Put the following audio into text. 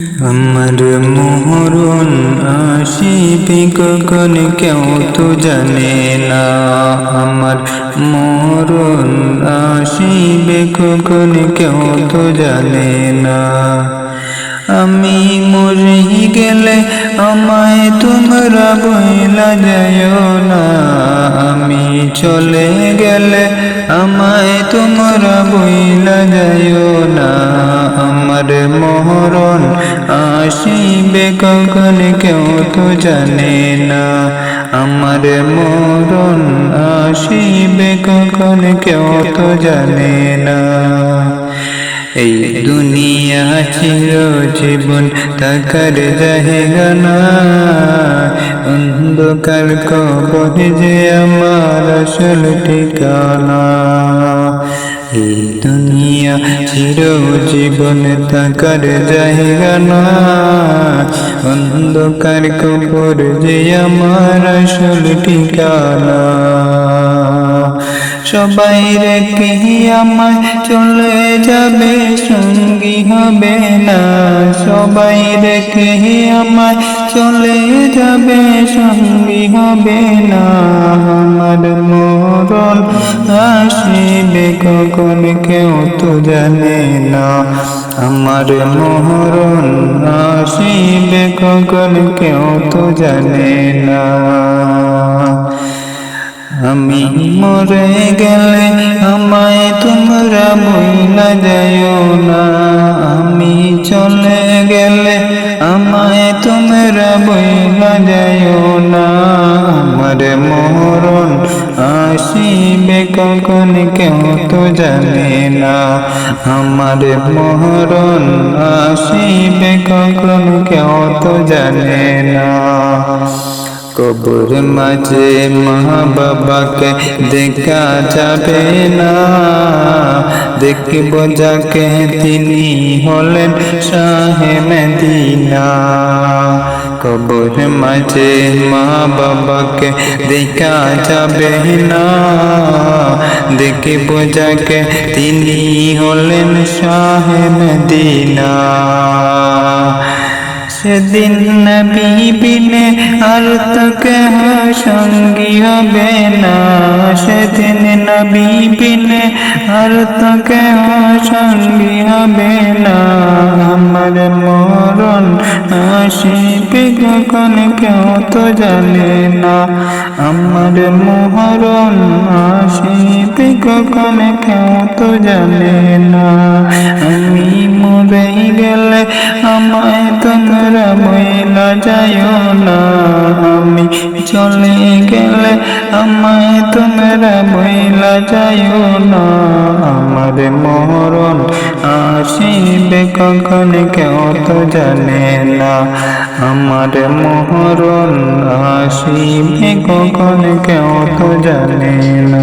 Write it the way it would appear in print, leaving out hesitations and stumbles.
আমার মরণ আসিবে কখন কেউ তো জানে না। আমার মরণ আসিবে কখন কেউ তো জানে না। আমি মরে গেলে আমায় তোমরা বইলা যাইও না। আমি চলে গেলে আমায় তোমরা বইলা যাইও না। আমার মরণ আসিবে কখন কেউ তো জানে না। আমার মরণ আসিবে কখন কেউ তো জানে না। এই দুনিয়া চির জীবন থাকার জায়গা না। অন্ধকার কবর যে আমার আসল ঠিকানা। এই দুনিয়া চির জীবন থাকার জায়গা না। অন্ধকার কবর যে আমার আসল ঠিকানা। সবাই রেখে আমায় চলে যাবে, সঙ্গী হবে না। সবাই রেখে আমায় চলে যাবে, সঙ্গী হবে না। আমার মরণ আসিবে কখন কেউ তো জানে না। আমার মরণ আসিবে কখন কেউ তো জানে না। আমি মরে গেলে আমায় তোমরা বইলা যাইও না। আমি চলে গেলে আমায় তোমরা বইলা যাইও না। আমার মরণ আসিবে কখন কেউ তো জানে না। আমার মরণ আসিবে কখন কেউ তো জানে না। কবর মাঝে মা বাবাকে দেখা যাবে না। দেখব যাকে তিনি হলেন শাহে মদিনা। কবর মাঝে মা বাবাকে দেখা যাবে না। দেখব যাকে তিনি হলেন শাহে মদিনা। সেদিন নবী বিনে আর তো কেহ সঙ্গী হবে না। সেদিন নবী বিনে আর তো কেহ সঙ্গী হবে না। আমার মরণ আসিবে কখন কেউ তো জানে না। আমার মরণ আসিবে কখন কেউ তো জানে না। আমি মরে গেলে আমায় তোমরা বইলা যাইও না। আমি চলে গেলে আমায় তোমরা বইলা যাইও না। আমার মরণ আসিবে কখন কেউ তো জানে না। আমার মরণ আসিবে কখন কেউ তো জানে না।